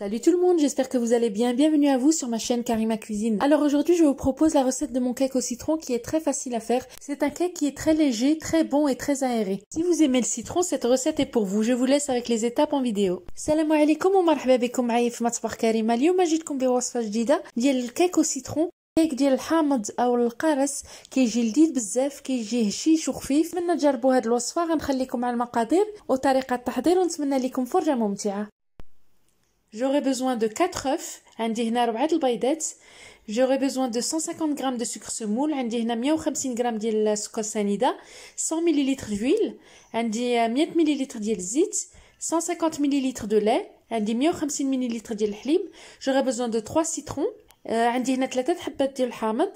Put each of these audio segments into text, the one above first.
Salut tout le monde, j'espère que vous allez bien. Bienvenue à vous sur ma chaîne Karima Cuisine. Alors aujourd'hui, je vous propose la recette de mon cake au citron qui est très facile à faire. C'est un cake qui est très léger, très bon et très aéré. Si vous aimez le citron, cette recette est pour vous. Je vous laisse avec les étapes en vidéo. Salam alaikum wa marhaba bikum معايا في مطبخ كريمة. اليوم جيتكم بوصفة جديدة ديال الكيك au citron. كيك ديال الحامض او القرص كيجي لذيذ بزاف، كيجي هشيش وخفيف. نتمنى تجربوا هذه الوصفة. غنخليكم على المقادير وطريقة التحضير ونتمنى لكم فرجة ممتعة. J'aurai besoin de 4 œufs, عندي هنا 4 البيضات. J'aurai besoin de 150 g de sucre semoule, عندي هنا 150 g ديال السكر سنيدة، 100 ml d'huile، عندي 100 ml ديال الزيت، 150 ml de lait، عندي 150 ml ديال الحليب. J'aurai besoin de 3 citrons، عندي هنا 3 حبات ديال الحامض.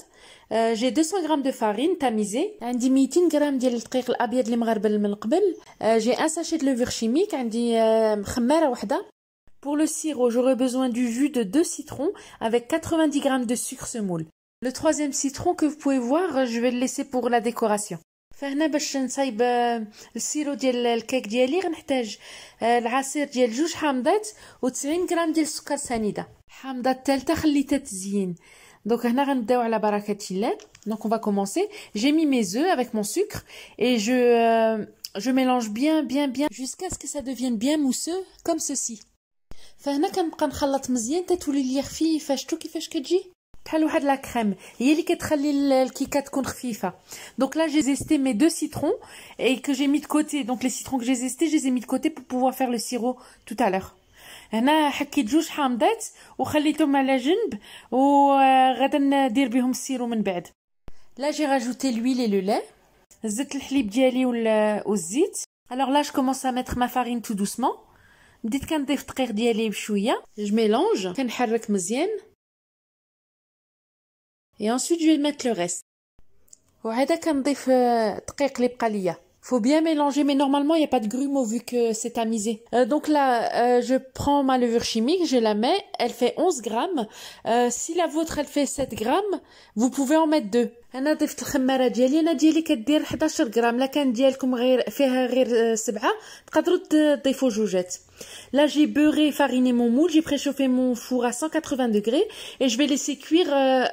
J'ai 200 g de farine tamisée، عندي 200 g ديال الدقيق الابيض اللي مغربل من قبل. J'ai un sachet de levure chimique، عندي خمارة واحدة. Pour le sirop, j'aurai besoin du jus de 2 citrons avec 90 g de sucre semoule. Le troisième citron que vous pouvez voir, je vais le laisser pour la décoration. فهنا باش نصايب السيرو ديال الكيك ديالي غنحتاج العصير ديال 2 حامضات و90 g ديال السكر سنيده. الحامضه الثالثه خليتها تزيين. Donc هنا غنبداو على بركه الله. Donc on va commencer. J'ai mis mes œufs avec mon sucre et je mélange bien jusqu'à ce que ça devienne bien mousseux comme ceci. فهنا كنبقى نخلط مزيان تتولي ليا خفيفه. شفتوا كيفاش كتجي بحال واحد لا كريم، هي اللي كتخلي الكيكه تكون خفيفه. Donc là j'ai zesté mes 2 citrons et que j'ai mis de côté. Donc les citrons que j'ai zestés, je les ai mis de côté pour pouvoir faire le sirop tout à l'heure. هنا حكيت 2 حامضات وخليتهم على جنب وغادا ندير بهم السيرو من بعد. Là j'ai rajouté l'huile et le lait. زدت الحليب ديالي والزيت. Alors là je commence à mettre ma farine tout doucement. بديت كنضيف الدقيق ديالي بشويه. Je mélange، كنحرك مزيان. Et ensuite je vais mettre le reste. وعاده كنضيف الدقيق اللي بقى ليا. Faut bien mélanger, mais normalement il n'y a pas de grumeaux vu que c'est tamisé. Donc là, je prends ma levure chimique, je la mets, elle fait 11 grammes. Si la vôtre elle fait 7 grammes, vous pouvez en mettre 2. انا ضفت الخماره ديالي، انا ديالي كدير 11 غرام، لا كان ديالكم فيها غير 7 تقدروا تضيفوا جوجات. Là j'ai beurré, fariné mon moule, j'ai préchauffé mon four à 180 degrés et je vais laisser cuire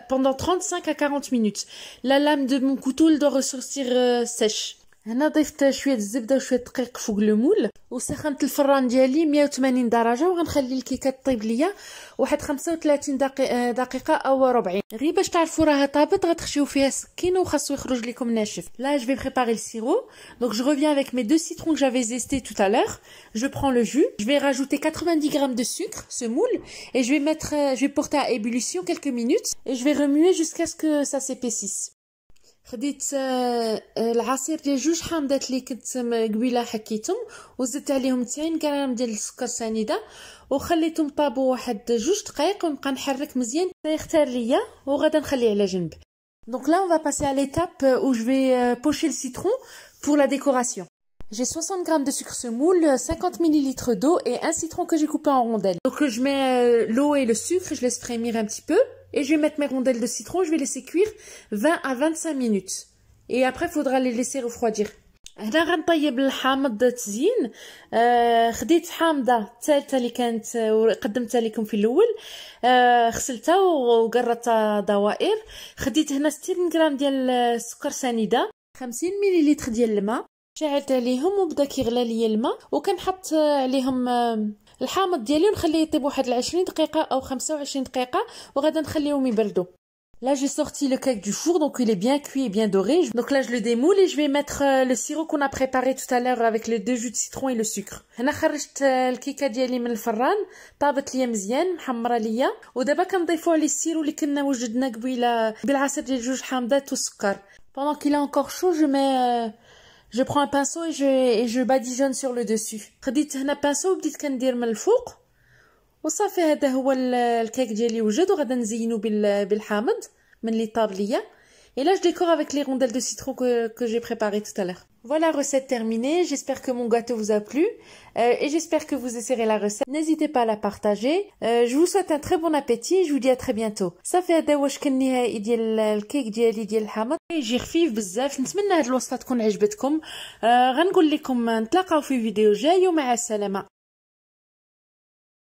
pendant 35 à 40 minutes. La lame de mon couteau elle doit ressortir sèche. هنا ضفت شويه الزبده وشويه الدقيق فوق المول وسخنت الفران ديالي 180 درجه وغنخلي الكيكه طيب ليا واحد 35 دقيقه او 40 غير باش تعرفوا راها طابت. غتخشيو فيها سكين وخاصو يخرج لكم ناشف. Là je vais préparer le sirop. Donc je reviens avec mes 2 citrons que j'avais zestés tout à l'heure. Je prends le jus, je vais rajouter 90 g de sucre semoule et je vais porter à ébullition quelques minutes et je vais remuer jusqu'à ce que ça s'épaississe. خديت العصير ديال 2 حامضات اللي كنت قبيله حكيتهم وزدت عليهم 90 غرام ديال السكر سنيده وخليتهم طابوا واحد 2 دقائق ونبقى نحرك مزيان حتى يختار ليا وغادا نخليه على جنب. Donc là on va passer à l'étape où je vais pocher le citron pour la décoration. J'ai 60 g de sucre semoule, 50 ml d'eau et un citron que j'ai coupé en rondelles. Donc je mets l'eau et le sucre, je laisse frémir un petit peu. Et je vais mettre mes rondelles de citron, je vais laisser cuire 20 à 25 minutes. Et après, il faudra les laisser refroidir. هنا غنطيب الحامض تزيين. خديت حامضه الثالثه اللي كانت قدمتها لكم في الاول، غسلتها وقرطتها دوائر. خديت هنا 60 غرام ديال السكر سنيده، 50 ملل ديال الماء، شعلت عليهم وبدا كيغلى ليا الماء وكنحط عليهم الحامض ديالي ونخليه يطيب واحد 20 دقيقه او 25 دقيقه وغادا نخليهم يبردوا. Là j'ai sorti le cake du four, donc il est bien cuit et bien doré. Donc là je le démoule et je vais mettre le sirop qu'on a préparé tout à l'heure avec les 2 jus de citron et le sucre. هنا خرجت الكيكه ديالي من الفران، طابت ليا مزيان محمره ليا. ودابا كنضيفوا عليه السيرو اللي كنا وجدنا قبيله بالعصير ديال 2 حامضات والسكر. Pendant qu'il est encore chaud, je prends un pinceau et je badigeonne sur le dessus. خديت هنا pinceau وبديت كندير من الفوق وصافي. هذا هو الكيك ديالي وجد وغادا نزينو بالحامض من اللي طاب ليا. Et là je décore avec les rondelles de citron que j'ai préparé tout à l'heure. Voilà, recette terminée. J'espère que mon gâteau vous a plu et j'espère que vous essaierez la recette. N'hésitez pas à la partager. Je vous souhaite un très bon appétit. Je vous dis à très bientôt. صافي هذا واش كان النهائي ديال الكيك ديالي ديال الحامض. يجي خفيف بزاف. نتمنى هذه الوصفه تكون عجبتكم. غنقول لكم نتلاقاو في فيديو جاي ومع السلامه.